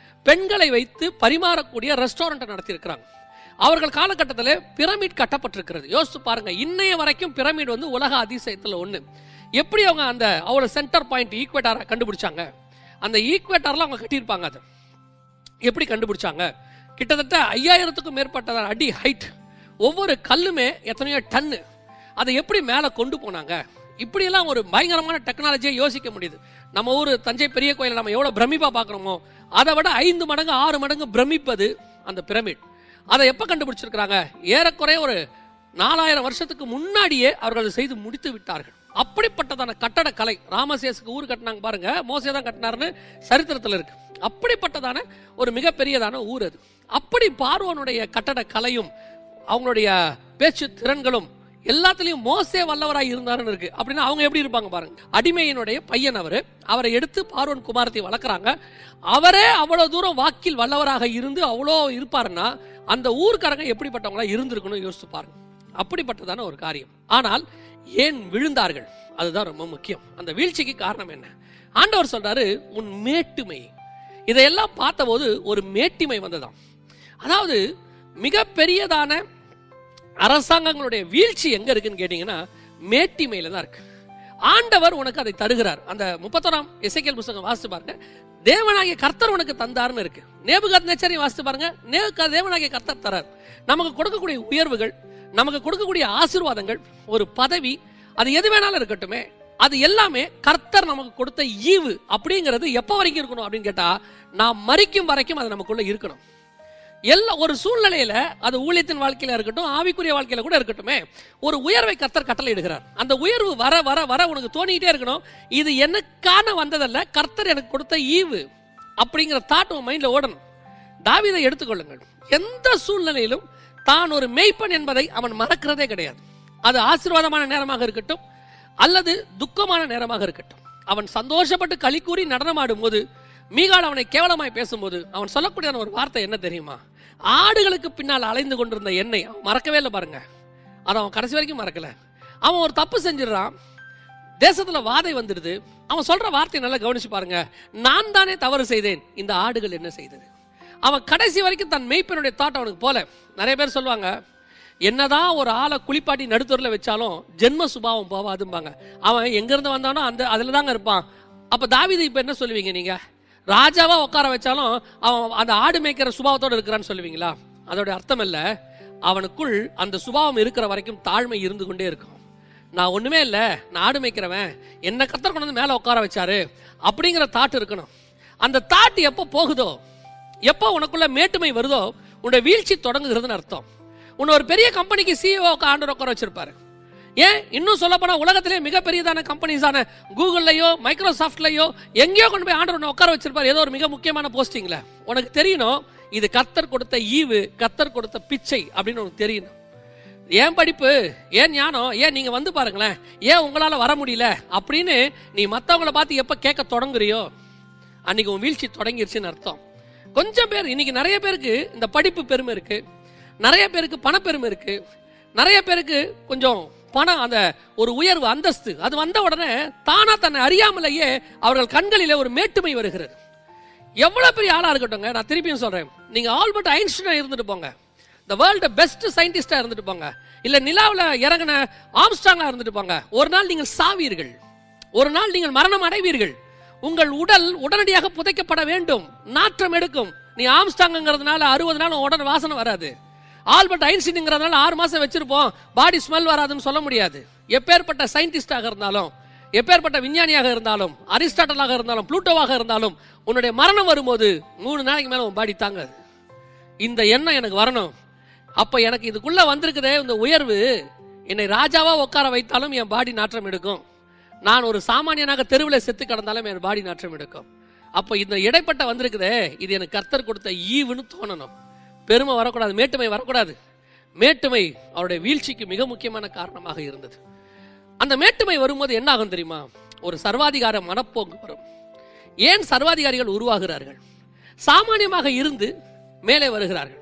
பெண்களை வைத்து பரிமாறக்கூடிய ரெஸ்டாரண்ட் நடத்தி இருக்கிறாங்க. அவர்கள் காலகட்டத்தில் பிரமிட் கட்டப்பட்டிருக்கிறது. யோசிச்சு பாருங்க, இன்னைய வரைக்கும் பிரமிட் வந்து உலக அதிசயத்துல ஒண்ணு. எப்படி அவங்க அந்த அவரோட சென்டர் பாயிண்ட் ஈக்வேட்டாரை கண்டுபிடிச்சாங்க, அந்த ஈக்வேட்டார்ல அவங்க கட்டியிருப்பாங்க. அதை எப்படி கண்டுபிடிச்சாங்க, கிட்டத்தட்ட 5000க்கும் மேற்பட்ட அடி ஹைட், ஒவ்வொரு கல்லுமே எத்தனையோ டன்னு, அதை எப்படி மேல கொண்டு போனாங்க. இப்படியெல்லாம் ஒரு பயங்கரமான டெக்னாலஜியை யோசிக்க முடியுது. நம்ம ஊர் தஞ்சை பெரிய கோயிலை நம்ம எவ்வளவு பிரமிப்பா பார்க்கிறோமோ அதை விட 5 மடங்கு 6 மடங்கு பிரமிப்பது அந்த பிரமிட். அதை எப்ப கண்டுபிடிச்சிருக்கிறாங்க, ஏறக்குறைய ஒரு 4000 வருஷத்துக்கு முன்னாடியே அவர்கள் செய்து முடித்து விட்டார்கள். அப்படிப்பட்டதான கட்டட கலை, ராமசேஸுக்கு ஊர் கட்டினாங்க பாருங்க, மோசே தான் கட்டினார்னு சரித்திரத்தில் இருக்கு. அப்படிப்பட்டதான ஒரு மிகப்பெரியதான ஊர் அது. அப்படி பார்வோனுடைய கட்டட கலையும் அவங்களுடைய பேச்சு திறன்களும் எல்லாத்திலையும் மோசே வல்லவராய் இருந்தாருன்னு இருக்கு. அப்படின்னா அவங்க எப்படி இருப்பாங்க பாருங்க. அடிமையினுடைய பையன் அவரை எடுத்து பார்வோன் குமாரத்தை வளர்க்குறாங்க. அவரே அவ்வளவு தூரம் வாக்கில் வல்லவராக இருந்து அவ்வளோ இருப்பாருன்னா அந்த ஊர்க்காரங்க எப்படிப்பட்டவங்களா இருந்திருக்கணும் யோசிச்சு பாருங்க. அப்படிப்பட்டதான ஒரு காரியம். ஆனால் ஏன் விழுந்தார்கள், அதுதான் ரொம்ப முக்கியம். அந்த வீழ்ச்சிக்கு காரணம் என்ன? ஆண்டவர் சொல்றாரு, உன் மேட்டுமை. இதையெல்லாம் பார்த்தபோது ஒரு மேட்டிமை வந்ததாம். அதாவது மிக பெரியதான அரசாங்கங்களுடைய வீழ்ச்சி எங்க இருக்குன்னு கேட்டீங்கன்னா மேட்டிமையில தான் இருக்கு. ஆண்டவர் உனக்கு அதை தருகிறார். அந்த 31ஆம் எசேக்கியேல் புத்தகம் வாசித்து பாருங்க, தேவனாகிய கர்த்தர் உனக்கு தந்தார்னு இருக்கு. நேபுகாத்நேச்சரையும் வாசித்து பாருங்க, தேவனாகிய கர்த்தர் தரார். நமக்கு கொடுக்கக்கூடிய உயர்வுகள், நமக்கு கொடுக்கக்கூடிய ஆசீர்வாதங்கள், ஒரு பதவி, அது எது வேணாலும் இருக்கட்டுமே, அது எல்லாமே கர்த்தர் நமக்கு கொடுத்த ஈவு. அப்படிங்கிறது எப்ப வரைக்கும் இருக்கணும் அப்படின்னு கேட்டா, நாம் மரிக்கும் வரைக்கும் அது நமக்குள்ள இருக்கணும். எல்லா ஒரு சூழ்நிலையில, அது ஊழியத்தின் வாழ்க்கையில இருக்கட்டும், ஆவிக்குரிய வாழ்க்கையில கூட இருக்கட்டுமே, ஒரு உயர்வை கர்த்தர் கட்டளை இடுகிறார். அந்த உயர்வு வர வர வர உனக்கு தோணிக்கிட்டே இருக்கணும், இது எனக்கான வந்ததல்ல, கர்த்தர் எனக்கு கொடுத்த ஈவு அப்படிங்கிற தாட் உன் மைண்ட்ல ஓடணும். தாவீதை எடுத்துக்கொள்ளுங்கள். எந்த சூழ்நிலையிலும் தான் ஒரு மேய்ப்பன் என்பதை அவன் மறக்கிறதே கிடையாது. அது ஆசீர்வாதமான நேரமாக இருக்கட்டும் அல்லது துக்கமான நேரமாக இருக்கட்டும், அவன் சந்தோஷப்பட்டு களி கூறி நடனமாடும் போது மீகாள் அவனை கேவலமாய் பேசும்போது அவன் சொல்லக்கூடிய ஒரு வார்த்தை என்ன தெரியுமா? ஆடுகளுக்கு பின்னால் அலைந்து கொண்டிருந்த என்னை அவன் மறக்கவே இல்லை பாருங்க. அதை அவன் கடைசி வரைக்கும் மறக்கல. அவன் ஒரு தப்பு செஞ்சிடறான், தேசத்துல வாதை வந்துடுது. அவன் சொல்ற வார்த்தையை நல்லா கவனிச்சு பாருங்க. நான் தானே தவறு செய்தேன், இந்த ஆடுகள் என்ன செய்தது? அவன் கடைசி வரைக்கும் தன் மேய்ப்பனுடைய தாட் அவனுக்கு போல. நிறைய பேர் சொல்லுவாங்க, என்னதான் ஒரு ஆளை குளிப்பாட்டி நடுத்தூர்ல வச்சாலும் ஜென்ம சுபாவம் போவாதும்பாங்க. அவன் எங்க இருந்து வந்தானோ அதுல தாங்க இருப்பான். அப்ப தாவீது இப்ப என்ன சொல்லுவீங்க நீங்க? ராஜாவா உட்கார வச்சாலும் அவன் அந்த ஆடு மேய்க்கிற சுபாவத்தோடு இருக்கிறான்னு சொல்லுவீங்களா? அதோட அர்த்தம் இல்ல, அவனுக்குள் அந்த சுபாவம் இருக்கிற வரைக்கும் தாழ்மை இருந்து கொண்டே இருக்கும். நான் ஒண்ணுமே இல்ல, நான் ஆடு மேய்க்கிறவன், என்ன கர்த்தர் கொண்டு வந்து மேல உட்கார வச்சாரு அப்படிங்கிற தாட் இருக்கணும். அந்த தாட் எப்போ போகுதோ, எப்போ உனக்குள்ள மேட்டுமை வருதோ, உன்னோட வீழ்ச்சி தொடங்குகிறதுன்னு அர்த்தம். உன்னை ஒரு பெரிய கம்பெனிக்கு சிஇஓக்கு ஆண்டவர் உட்கார வச்சிருப்பாரு. ஏன் இன்னும் சொல்ல போனா உலகத்திலே மிகப்பெரியதான கம்பெனிஸான கூகுள்லயோ மைக்ரோசாஃப்ட்லயோ எங்கேயோ கொண்டு போய் ஆண்டவர் உட்கார வச்சிருப்பாரு, ஏதோ ஒரு மிக முக்கியமான போஸ்டிங்ல. உனக்கு தெரியணும் இது கர்த்தர் கொடுத்த ஈவு, கர்த்தர் கொடுத்த பிச்சை அப்படின்னு உனக்கு தெரியணும். ஏன் படிப்பு, ஏன் ஞானம், ஏன் நீங்க வந்து பாருங்களேன், ஏன் உங்களால வர முடியல அப்படின்னு நீ மற்றவங்களை பார்த்து எப்ப கேட்க தொடங்குறியோ அன்னைக்கு உன் வீழ்ச்சி தொடங்கிருச்சுன்னு அர்த்தம். கொஞ்சம் பேர், இன்னைக்கு நிறைய பேருக்கு இந்த படிப்பு பெருமை இருக்கு, நிறைய பேருக்கு பணப்பெருமை இருக்கு, நிறைய பேருக்கு கொஞ்சம் பணம், அந்த ஒரு உயர்வு அந்தஸ்து அது வந்த உடனே தானா தன்னை அறியாமலேயே அவர்கள் கண்களிலே ஒரு மேட்டுமை வருகிறது. எவ்வளவு பெரிய ஆளா இருக்கட்டும், நான் திருப்பியும் சொல்றேன், நீங்க ஆல்பர்ட் ஐன்ஸ்டைனா இருந்துட்டு போங்க, the world பெஸ்ட் சயின்டிஸ்டா இருந்துட்டு போங்க, இல்ல நிலாவுல இறங்கின ஆம்ஸ்ட்ராங்கா இருந்துட்டு போங்க, ஒரு நாள் நீங்கள் சாவீர்கள், ஒரு நாள் நீங்கள் மரணம் அடைவீர்கள். உங்கள் உடல் உடனடியாக புதைக்கப்பட வேண்டும், நாற்றம் எடுக்கும். நீ ஆம்ஸ்ட்ராங்கிறதுனால 60 நாள் உடனே வாசனை வராது. ஆல்பர்ட் ஐன்ஸ்டீன்ங்கிறதுனால 6 மாசம் வச்சிருப்போம், பாடி ஸ்மெல் வராதுன்னு சொல்ல முடியாது. எப்பேற்பட்ட சயின்டிஸ்டாக இருந்தாலும், எப்பேற்பட்ட விஞ்ஞானியாக இருந்தாலும், அரிஸ்டாட்டலாக இருந்தாலும், புளூட்டோவாக இருந்தாலும், உன்னுடைய மரணம் வரும்போது 3 நாளைக்கு மேல உன் பாடி தாங்காது. இந்த எண்ணம் எனக்கு வரணும். அப்ப எனக்கு இதுக்குள்ள வந்திருக்குதே இந்த உயர்வு, என்னை ராஜாவா உட்கார வைத்தாலும் என் பாடி நாற்றம் எடுக்கும், நான் ஒரு சாமானியனாக தெருவில் செத்து கிடந்தாலும் என் பாடி நாற்றம் எடுக்கும். அப்ப இந்த இடைப்பட்ட வந்திருக்குதே, இது எனக்கு கர்த்தர் கொடுத்த ஈவுன்னு தோணணும். பெருமை வரக்கூடாது, மேட்டுமை வரக்கூடாது. மேட்டுமை அவருடைய வீழ்ச்சிக்கு மிக முக்கியமான காரணமாக இருந்தது. அந்த மேட்டுமை வரும்போது என்ன ஆகும் தெரியுமா? ஒரு சர்வாதிகார மனப்போக்கு வரும். ஏன் சர்வாதிகாரிகள் உருவாகிறார்கள்? சாமானியமாக இருந்து மேலே வருகிறார்கள்.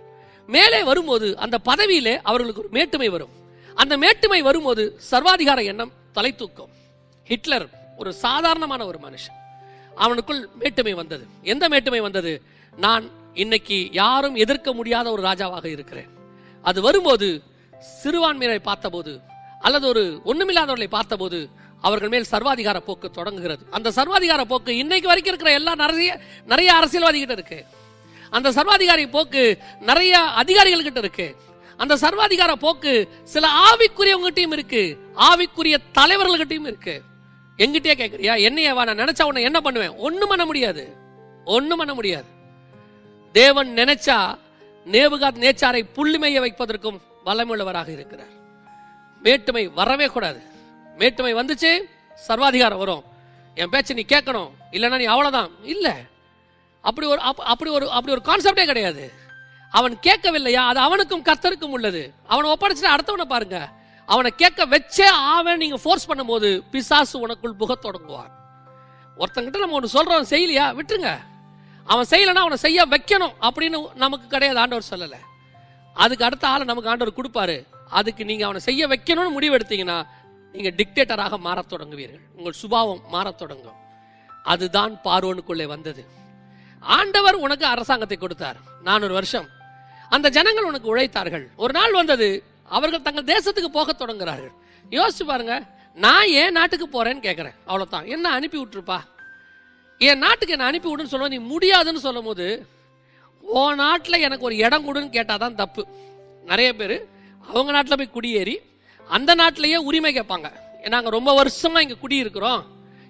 மேலே வரும்போது அந்த பதவியிலே அவர்களுக்கு ஒரு மேட்டுமை வரும். அந்த மேட்டுமை வரும்போது சர்வாதிகார எண்ணம் தலை தூக்கும். ஹிட்லர் ஒரு சாதாரணமான ஒரு மனுஷன், அவனுக்குள் மேட்டுமை வந்தது. எந்த மேட்டுமை வந்தது? நான் இன்னைக்கு யாரும் எதிர்க்க முடியாத ஒரு ராஜாவாக இருக்கிறேன். அது வரும்போது சிறுபான்மையினரை பார்த்தபோது அல்லது ஒரு ஒண்ணுமில்லாதவர்களை பார்த்தபோது அவர்கள் மேல் சர்வாதிகார போக்கு தொடங்குகிறது. அந்த சர்வாதிகார போக்கு இன்னைக்கு வரைக்கும் இருக்கிற எல்லா நிறைய அரசியல்வாதிகிட்ட இருக்கு. அந்த சர்வாதிகாரி போக்கு நிறைய அதிகாரிகள் கிட்ட இருக்கு. அந்த சர்வாதிகார போக்கு சில ஆவிக்குரியவங்கிட்டையும் இருக்கு, ஆவிக்குரிய தலைவர்கள்கிட்டையும் இருக்கு. எங்கிட்டே கேட்கறியா? என்னையவா நான் நினைச்சா உன்னை என்ன பண்ணுவேன்? ஒண்ணும் பண்ண முடியாது, ஒண்ணும் பண்ண முடியாது. தேவன் நினைச்சா நேபுகாத் நேச்சாரை புள்ளிமைய வைப்பதற்கும் வல்லமையுள்ளவராக இருக்கிறார். மேட்டுமை வரவே கூடாது. மேட்டுமை வந்துச்சு சர்வாதிகாரம் வரும். என் பேச்சு நீ கேட்கணும், இல்லைன்னா நீ அவ்வளவுதான். இல்ல, அப்படி ஒரு கான்செப்டே கிடையாது. அவன் கேட்கவில்லையா, அது அவனுக்கும் கர்த்தருக்கும் உள்ளது. அவனை ஒப்படைச்சிட்டு அடுத்தவனை பாருங்க, அவனை கேட்க வச்சே ஆவன். நீங்க ஃபோர்ஸ் பண்ணும் போது பிசாசு உனக்குள் புக தொடங்குவான். ஒருத்தங்கிட்ட நம்ம ஒன்று சொல்றோம், செய்யலையா விட்டுருங்க. அவன் செய்யலன்னா அவனை செய்ய வைக்கணும் அப்படின்னு நமக்கு கிடையாது, ஆண்டவர் சொல்லல. அதுக்கு அடுத்த ஆளை நமக்கு ஆண்டவர் கொடுப்பாரு. அதுக்கு நீங்க அவனை செய்ய வைக்கணும்னு முடிவு எடுத்தீங்கன்னா நீங்க டிக்டேட்டராக மாறத் தொடங்குவீர்கள். உங்கள் சுபாவம் மாறத் தொடங்கும். அதுதான் பார்வோனுக்குள்ளே வந்தது. ஆண்டவர் உனக்கு அரசாங்கத்தை கொடுத்தார் 400 வருஷம். அந்த ஜனங்கள் உனக்கு உழைத்தார்கள். ஒரு நாள் வந்தது, அவர்கள் தங்கள் தேசத்துக்கு போக தொடங்குகிறார்கள். யோசிச்சு பாருங்க, நான் ஏன் நாட்டுக்கு போறேன்னு கேட்கிறேன், அவ்வளவுதான். என்ன அனுப்பி விட்டுருப்பா, என் நாட்டுக்கு என்ன அனுப்பி விடுன்னு சொல்ல நீ முடியாதுன்னு சொல்லும் போது, ஓ நாட்டில் எனக்கு ஒரு இடம் கொடுன்னு கேட்டாதான் தப்பு. நிறைய பேர் அவங்க நாட்டில் போய் குடியேறி அந்த நாட்டிலேயே உரிமை கேட்பாங்க. நாங்கள் ரொம்ப வருஷமா இங்கே குடியிருக்கிறோம்,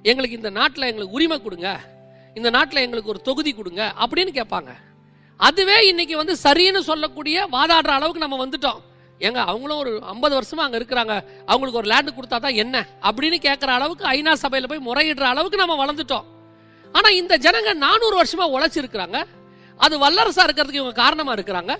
எங்களுக்கு இந்த நாட்டில் எங்களுக்கு உரிமை கொடுங்க, இந்த நாட்டில் எங்களுக்கு ஒரு தொகுதி கொடுங்க அப்படின்னு கேட்பாங்க. அதுவே இன்னைக்கு வந்து சரின்னு சொல்லக்கூடிய வாதாடுற அளவுக்கு நம்ம வந்துட்டோம். ஏங்க அவங்களும் ஒரு 50 வருஷமா அங்கே இருக்கிறாங்க, அவங்களுக்கு ஒரு லேண்டு கொடுத்தா தான் என்ன அப்படின்னு கேட்குற அளவுக்கு ஐநா சபையில் போய் முறையிடுற அளவுக்கு நம்ம வளர்ந்துட்டோம். ஆனால் இந்த ஜனங்க 400 வருஷமா உழைச்சிருக்கிறாங்க. அது வல்லரசா இருக்கிறதுக்கு இவங்க காரணமா இருக்கிறாங்க.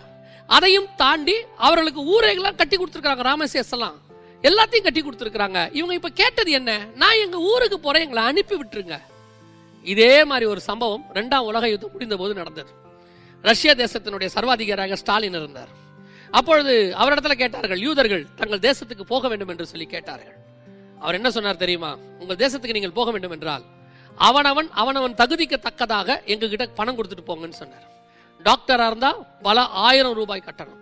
அதையும் தாண்டி அவர்களுக்கு ஊரைகள்லாம் கட்டி கொடுத்துருக்காங்க, ராமசேஸ் எல்லாம் எல்லாத்தையும் கட்டி கொடுத்துருக்காங்க. இவங்க இப்ப கேட்டது என்ன? நான் எங்க ஊருக்கு போறேன், எங்களை அனுப்பி விட்டுருங்க. இதே மாதிரி ஒரு சம்பவம் 2ஆம் உலக யுத்தம் முடிந்த போது நடந்தது. ரஷ்ய தேசத்தினுடைய சர்வாதிகாரியாக ஸ்டாலின் இருந்தார். அப்பொழுது அவரிடத்துல கேட்டார்கள், யூதர்கள் தங்கள் தேசத்துக்கு போக வேண்டும் என்று சொல்லி கேட்டார்கள். அவர் என்ன சொன்னார் தெரியுமா? உங்கள் தேசத்துக்கு நீங்கள் போக வேண்டும் என்றால் அவனவன் தகுதிக்கு தக்கதாக எங்க கிட்ட பணம் கொடுத்துட்டு போங்கன்னு சொன்னார். டாக்டரா இருந்தா பல 1000 ரூபாய் கட்டணும்,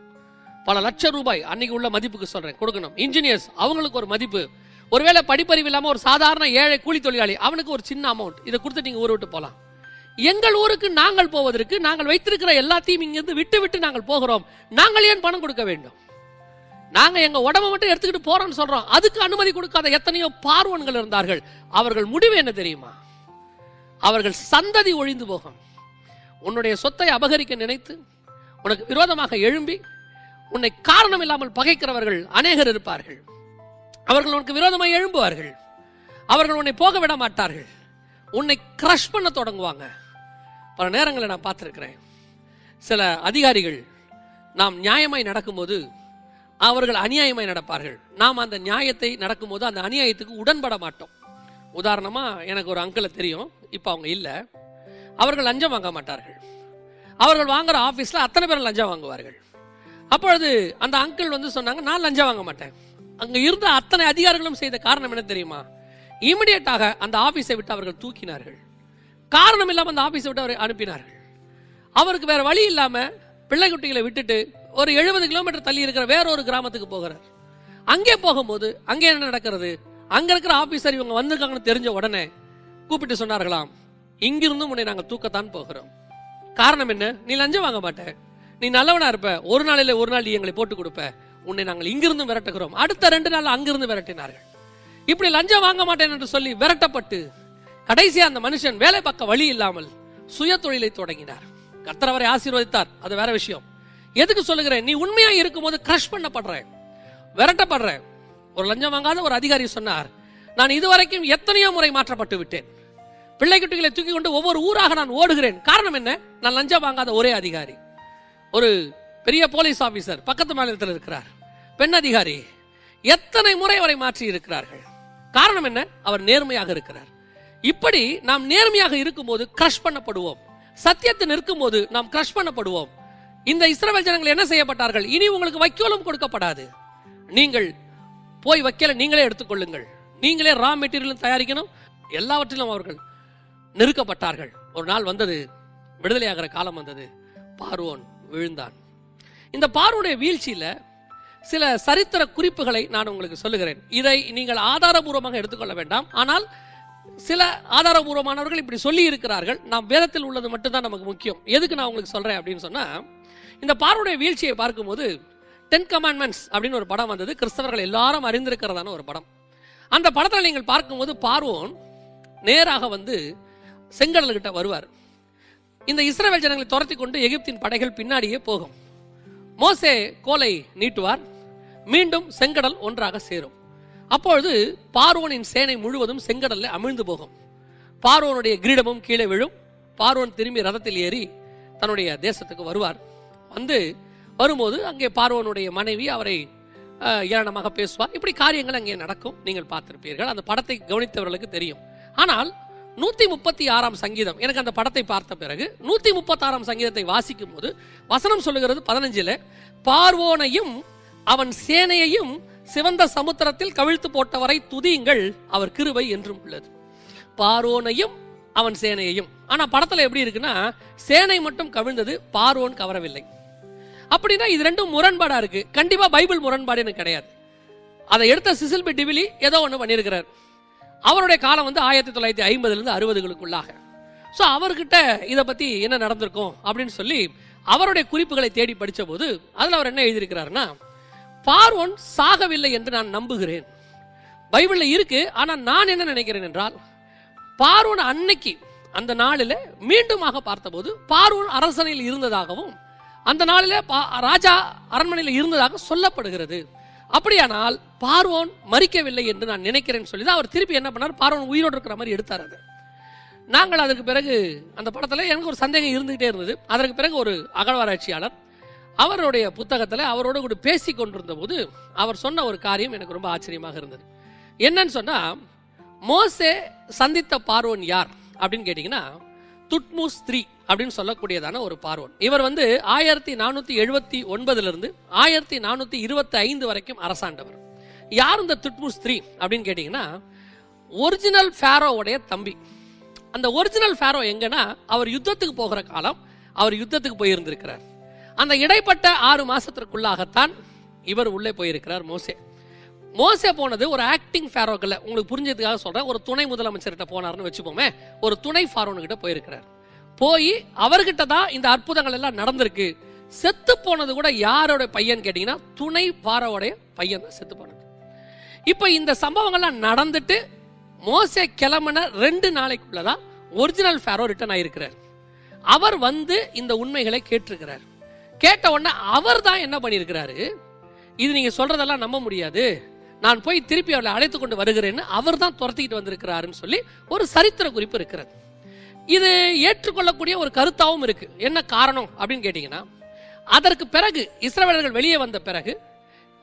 பல லட்சம் ரூபாய் அன்னைக்கு உள்ள மதிப்புக்கு சொல்றேன் கொடுக்கணும். இன்ஜினியர்ஸ் அவங்களுக்கு ஒரு மதிப்பு, ஒருவேளை படிப்பறிவு இல்லாம ஒரு சாதாரண ஏழை கூலி தொழிலாளி அவனுக்கு ஒரு சின்ன அமௌண்ட், இதை கொடுத்து நீங்க ஊரை விட்டு போலாம். எங்கள் ஊருக்கு நாங்கள் போவதற்கு நாங்கள் வைத்திருக்கிற எல்லாத்தையும் இங்கிருந்து விட்டு விட்டு நாங்கள் போகிறோம், நாங்கள் ஏன் பணம் கொடுக்க வேண்டும்? நாங்க எங்க உடம்பை மட்டும் எடுத்துக்கிட்டு போறோம்னு சொல்றோம். அதுக்கு அனுமதி கொடுக்காத எத்தனையோ பார்வன்கள் இருந்தார்கள். அவர்கள் முடிவு என்ன தெரியுமா? அவர்கள் சந்ததி ஒழிந்து போகும். உன்னுடைய சொத்தை அபகரிக்க நினைத்து உனக்கு விரோதமாக எழும்பி உன்னை காரணம் இல்லாமல் பகைக்கிறவர்கள் அநேகர் இருப்பார்கள். அவர்கள் உனக்கு விரோதமாக எழும்புவார்கள். அவர்கள் உன்னை போக விட மாட்டார்கள். உன்னை கிரஷ் பண்ண தொடங்குவாங்க. பல நேரங்களில் நான் பார்த்திருக்கிறேன், சில அதிகாரிகள் நாம் நியாயமாய் நடக்கும்போது அவர்கள் அநியாயமாய் நடப்பார்கள். நாம் அந்த நியாயத்தை நடக்கும்போது அந்த அநியாயத்துக்கு உடன்பட மாட்டோம். உதாரணமா எனக்கு ஒரு அங்கிளை தெரியும், இப்ப அவங்க இல்ல. அவர்கள் லஞ்சம் வாங்க மாட்டார்கள். அவர்கள் வாங்குற ஆபீஸ்ல அத்தனை பேரும் லஞ்சம் வாங்குவார்கள். அப்பொழுது அந்த அங்கிள் வந்து சொன்னாங்க, நான் லஞ்சம் வாங்க மாட்டேன். அங்க இருந்த அத்தனை அதிகாரிகளும் செய்த காரணம் என்ன தெரியுமா? இமிடியேட்டாக அந்த ஆபீஸை விட்டு அவர்கள் தூக்கினார்கள். காரணம் இல்லாம அந்த ஆபீஸை விட்டு அவர் அனுப்பினார்கள். அவருக்கு வேற வழி இல்லாம பிள்ளை குட்டிகளை விட்டுட்டு ஒரு 70 கிலோமீட்டர் தள்ளி இருக்கிற வேற ஒரு கிராமத்துக்கு போகிறார். அங்கே போகும்போது அங்கே என்ன நடக்கிறது? அங்க இருக்கிற ஆபீசர் இவங்க வந்திருக்காங்கன்னு தெரிஞ்ச உடனே கூப்பிட்டு சொன்னார்களாம், இங்கிருந்தும் உன்னை நாங்கள் தூக்கத்தான் போகிறோம். காரணம் என்ன? நீ லஞ்சம் வாங்க மாட்ட, நீ நல்லவனா இருப்ப, ஒரு நாளில் ஒரு நாள் நீ எங்களை போட்டு கொடுப்ப, உன்னை நாங்கள் இங்கிருந்து விரட்டுகிறோம். அடுத்த 2 நாள் அங்கிருந்து விரட்டினார்கள். இப்படி லஞ்சம் வாங்க மாட்டேன் என்று சொல்லி விரட்டப்பட்டு கடைசியா அந்த மனுஷன் வேலை பார்க்க வழி இல்லாமல் சுய தொழிலை தொடங்கினார். கர்த்தர் அவரை ஆசீர்வதித்தார், அது வேற விஷயம். எதுக்கு சொல்லுகிறேன்? நீ உண்மையா இருக்கும் போது கிரஷ் பண்ணப்படுற, விரட்டப்படுற. ஒரு லஞ்சம் வாங்காத ஒரு அதிகாரி சொன்னார், நான் இதுவரைக்கும் எத்தனையோ முறை மாற்றப்பட்டு விட்டேன், பிள்ளை குட்டிகளை தூக்கி கொண்டு ஒவ்வொரு ஊராக நான் ஓடுகிறேன். காரணம் என்ன? நான் லஞ்சம் வாங்காத ஒரே அதிகாரி. ஒரு பெரிய போலீஸ் ஆபீசர் பக்கத்து மாநிலத்தில் இருக்கிறார், பெண் அதிகாரி, எத்தனை முறை அவரை மாற்றி இருக்கிறார்கள். காரணம் என்ன? அவர் நேர்மையாக இருக்கிறார். இப்படி நாம் நேர்மையாக இருக்கும்போது கிரஷ் பண்ணப்படுவோம். சத்தியத்தை நிற்கும் போது நாம் கிரஷ் பண்ணப்படுவோம். இந்த இஸ்ரவேல் ஜனங்கள் என்ன செய்யப்பட்டார்கள்? இனி உங்களுக்கு வைக்கோலும் கொடுக்கப்படாது, நீங்கள் போய் வைக்கல நீங்களே எடுத்துக்கொள்ளுங்கள், நீங்களே ரா மெட்டீரியல் தயாரிக்கணும். எல்லாவற்றிலும் அவர்கள் நெருக்கப்பட்டார்கள். ஒரு நாள் வந்தது, விடுதலையாகிற காலம் வந்தது, பார்வோன் விழுந்தான். இந்த பார்வோனுடைய வீழ்ச்சியில சில சரித்திர குறிப்புகளை நான் உங்களுக்கு சொல்லுகிறேன். இதை நீங்கள் ஆதாரபூர்வமாக எடுத்துக்கொள்ள வேண்டாம், ஆனால் சில ஆதாரபூர்வமானவர்கள் இப்படி சொல்லி இருக்கிறார்கள். நாம் வேதத்தில் உள்ளது மட்டும்தான் நமக்கு முக்கியம். எதுக்கு நான் உங்களுக்கு சொல்றேன் அப்படின்னு சொன்னா, இந்த பார்வோனுடைய வீழ்ச்சியை பார்க்கும்போது 10 கமாண்ட்மெண்ட்ஸ் அப்படின்னு ஒரு படம் வந்தது, கிறிஸ்தவர்கள் எல்லாரும் அறிந்திருக்கிறதான ஒரு படம். அந்த படத்தில் நீங்கள் பார்க்கும்போது பார்வோன் நேராக வந்து செங்கடல் கிட்ட வருவார். இந்த இஸ்ரவேல் ஜனங்களை துரத்தி கொண்டு எகிப்தின் படைகள் பின்னாடியே போகும். மோசே கோலை நீட்டுவார், மீண்டும் செங்கடல் ஒன்றாக சேரும். அப்பொழுது பார்வோனின் சேனை முழுவதும் செங்கடல்ல அமிழ்ந்து போகும். பார்வோனுடைய கிரீடமும் கீழே விழும். பார்வோன் திரும்பி ரதத்தில் ஏறி தன்னுடைய தேசத்துக்கு வருவார். வரும்போது அங்கே பார்வோனுடைய மனைவி அவரை ஏளனமாக பேசுவார். இப்படி காரியங்கள் அங்கே நடக்கும், நீங்கள் பார்த்திருப்பீர்கள். அந்த படத்தை கவனித்தவர்களுக்கு தெரியும். ஆனால் 136ஆம் சங்கீதம், எனக்கு அந்த படத்தை பார்த்த பிறகு 136ஆம் சங்கீதத்தை வாசிக்கும் போது வசனம் சொல்லுகிறது 15, பார்வோனையும் அவன் சேனையையும் சிவந்த சமுத்திரத்தில் கவிழ்த்து போட்டவரை துதியுங்கள், அவர் கிருபை என்றும் உள்ளது. பார்வோனையும் அவன் சேனையையும். ஆனா படத்துல எப்படி இருக்குன்னா, சேனை மட்டும் கவிழ்ந்தது, பார்வோன் கவரவில்லை. அப்படின்னா இது ரெண்டும் முரண்பாடா இருக்கு. கண்டிப்பா பைபிள் முரண்பாடுன்னு கிடையாது. அதை எடுத்த சிசில் பி டிவிலி ஏதோ ஒன்று பண்ணியிருக்கிறார். அவருடைய காலம் 1950 60களுக்குள்ளாக. ஸோ அவர்கிட்ட இதை பத்தி என்ன நடந்திருக்கும் அப்படின்னு சொல்லி அவருடைய குறிப்புகளை தேடி படித்த போது அதில் அவர் என்ன எழுதியிருக்கிறாருன்னா, பார்வோன் சாகவில்லை என்று நான் நம்புகிறேன். பைபிள்ல இருக்கு. ஆனா நான் என்ன நினைக்கிறேன் என்றால், பார்வோன் அன்னைக்கு அந்த நாளில் மீண்டுமாக பார்த்தபோது பார்வோன் அரசனையில் இருந்ததாகவும் அந்த நாளில் ராஜா அரண்மனையில் இருந்ததாக சொல்லப்படுகிறது. அப்படியானால் பார்வோன் மரிக்கவில்லை என்று நான் நினைக்கிறேன்னு சொல்லி தான் அவர் திருப்பி என்ன பண்ணார், பார்வோன் உயிரோடு இருக்கிற மாதிரி எடுத்தார். அது நாங்கள் அதற்கு பிறகு அந்த படத்தில் எனக்கு ஒரு சந்தேகம் இருந்துகிட்டே இருந்தது. அதற்கு பிறகு ஒரு அகழ்வாராய்ச்சியாளர் அவருடைய புத்தகத்தில் அவரோட கூட பேசி கொண்டிருந்த போது அவர் சொன்ன ஒரு காரியம் எனக்கு ரொம்ப ஆச்சரியமாக இருந்தது. என்னன்னு சொன்னா, மோசே சந்தித்த பார்வோன் யார் அப்படின்னு கேட்டீங்கன்னா துட்மோஸ் III அப்படின்னு சொல்லக்கூடியதான ஒரு பார்வோன். இவர் 1479 1425 வரைக்கும் அரசாண்டவர். யார் இந்த துட்மோஸ் III அப்படின்னு கேட்டீங்கன்னா, ஒரிஜினல் ஃபேரோவுடைய தம்பி. அந்த ஒரிஜினல் ஃபேரோ எங்கன்னா, அவர் யுத்தத்துக்கு போகிற காலம், அவர் யுத்தத்துக்கு போயிருந்திருக்கிறார். அந்த இடைப்பட்ட 6 மாசத்திற்குள்ளாகத்தான் இவர் உள்ளே போயிருக்கிறார். மோசே போனது ஒரு ஆக்டிங் ஃபேரோக்கள், உங்களுக்கு புரிஞ்சதுக்காக சொல்றேன், ஒரு துணை முதலமைச்சர்கிட்ட போனார்னு வச்சுப்போமே, ஒரு துணை ஃபாரோன்கிட்ட போயிருக்கிறார். போய் அவர்கிட்ட தான் இந்த அற்புதங்கள் எல்லாம் நடந்திருக்கு. செத்து போனது கூட யாரோட பையன் கேட்டீங்கன்னா, துணை ஃபாரோவுடைய பையன் தான் செத்து போனது. இப்ப இந்த சம்பவங்கள்லாம் நடந்துட்டு மோசே கிளம்பின 2 நாளைக்குள்ளதான் ஒரிஜினல் ஃபேரோ ரிட்டர்ன் ஆயிருக்கிறார். அவர் இந்த உண்மைகளை கேட்டிருக்கிறார். கேட்ட உடனே அவர் தான் என்ன பண்ணியிருக்கிறாரு, இது நீங்க சொல்றதெல்லாம் நம்ப முடியாது, நான் போய் திருப்பி அவளை அழைத்து கொண்டு வருகிறேன்னு அவர் தான் துரத்திக்கிட்டு வந்திருக்கிறாருன்னு சொல்லி ஒரு சரித்திர குறிப்பு இருக்கிறது. இது ஏற்றுக்கொள்ளக்கூடிய ஒரு கருத்தாவும் இருக்கு. என்ன காரணம் அப்படின்னு கேட்டீங்கன்னா, அதற்கு பிறகு இஸ்ரவேலர்கள் வெளியே வந்த பிறகு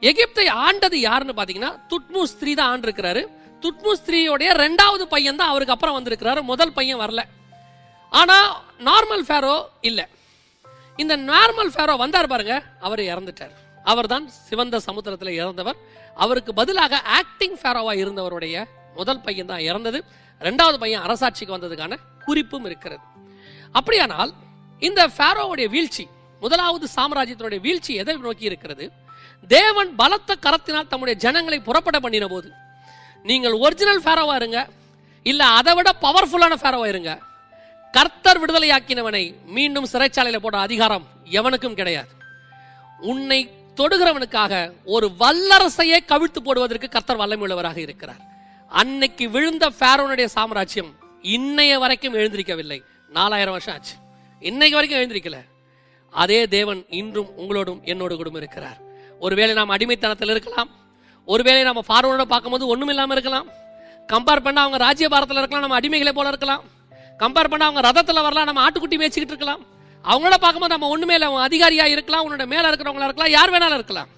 எகிப்தை ஆண்டது யாருன்னு பாத்தீங்கன்னா துட்மோஸ் III தான் ஆண்டிருக்கிறாரு. துட்மோஸ் IIIயோடைய 2வது பையன் தான் அவருக்கு அப்புறம் வந்திருக்கிறாரு. முதல் பையன் வரல. ஆனா நார்மல் ஃபேரோ இல்ல. இந்த நார்மல் ஃபேரோ வந்தார் பாருங்க, அவர் இறந்துட்டார். அவர் தான் சிவந்த சமுத்திரத்தில் இறந்தவர். அவருக்கு பதிலாக ஆக்டிங் ஃபேரோவா இருந்தவருடைய முதல் பையன் தான் இறந்தது. 2வது பையன் அரசாட்சிக்கு வந்ததுக்கான குறிப்பும் இருக்கிறது. அப்படியானால் இந்த ஃபேரோவுடைய வீழ்ச்சி, முதலாவது சாம்ராஜ்யத்தினுடைய வீழ்ச்சி எதை நோக்கி இருக்கிறது? தேவன் பலத்த கரத்தினால் தம்முடைய ஜனங்களை புறப்பட பண்ணின போது, நீங்கள் ஒரிஜினல் ஃபேரோவா இருங்க, இல்ல அதை விட பவர்ஃபுல்லான ஃபேரோவா இருங்க, கர்த்தர் விடுதலையாக்கினவனை மீண்டும் சிறைச்சாலையில போட அதிகாரம் எவனுக்கும் கிடையாது. உன்னை தொடுகிறவனுக்காக ஒரு வல்லரசையே கவிழ்த்து போடுவதற்கு கர்த்தர் வல்லமை உள்ளவராக இருக்கிறார். அன்னைக்கு விழுந்த ஃபேரோனுடைய சாம்ராஜ்யம் இன்னைய வரைக்கும் எழுந்திருக்கவில்லை. 4000 வருஷம் ஆச்சு, இன்னைக்கு வரைக்கும் எழுந்திருக்கல. அதே தேவன் இன்றும் உங்களோடும் என்னோடு கூட இருக்கிறார். ஒருவேளை நாம் அடிமைத்தனத்தில் இருக்கலாம், ஒருவேளை நம்ம பார்வோனோட பார்க்கும்போது ஒண்ணும் இல்லாம இருக்கலாம், கம்பேர் பண்ண அவங்க ராஜ்யபாரத்தில் இருக்கலாம், நம்ம அடிமைகளை போல இருக்கலாம், கம்பேர் பண்ண அவங்க ரதத்துல வரலாம், நம்ம ஆட்டுக்குட்டி மேய்ச்சிக்கிட்டு இருக்கலாம், அவங்களோட பார்க்கும்போது நம்ம ஒண்ணுமே இல்லை, அவங்க அதிகாரியா இருக்கலாம், உன்னோட மேல இருக்கிறவங்களா இருக்கலாம், யார் வேணாலும் இருக்கலாம்.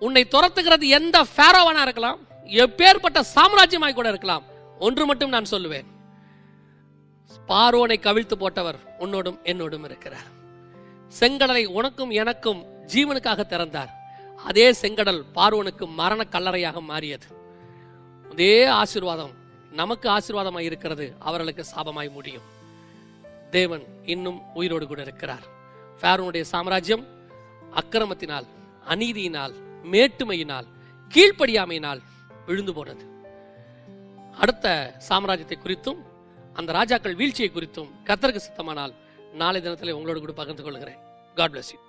உன்னை துரத்துகிறது எந்த ஃபேரோவானா இருக்கலாம், எப்பேற்பட்ட சாம்ராஜ்யமாய் கூட இருக்கலாம். ஒன்று மட்டும் நான் சொல்லுவேன், பார்வோனை கவிழ்த்து போட்டவர் உன்னோடும் என்னோடும் இருக்கிறார். செங்கடலை உனக்கும் எனக்கும் ஜீவனுக்காக திறந்தார். அதே செங்கடல் பார்வோனுக்கு மரண கல்லறையாக மாறியது. அதே ஆசீர்வாதம் நமக்கு ஆசீர்வாதமாய் இருக்கிறது, அவர்களுக்கு சாபமாய் முடியும். தேவன் இன்னும் உயிரோடு கூட இருக்கிறார். பார்வோனுடைய சாம்ராஜ்யம் அக்கிரமத்தினால், அநீதியினால், மேட்டுமையினால், கீழ்ப்படியாமையினால் விழுந்து போனது. அடுத்த சாம்ராஜ்யத்தை குறித்தும் அந்த ராஜாக்கள் வீழ்ச்சியை குறித்தும் கர்த்தருக்கு சித்தமானால் நாளை தினத்திலே உங்களோடு கூட பகிர்ந்து கொள்கிறேன். God bless you.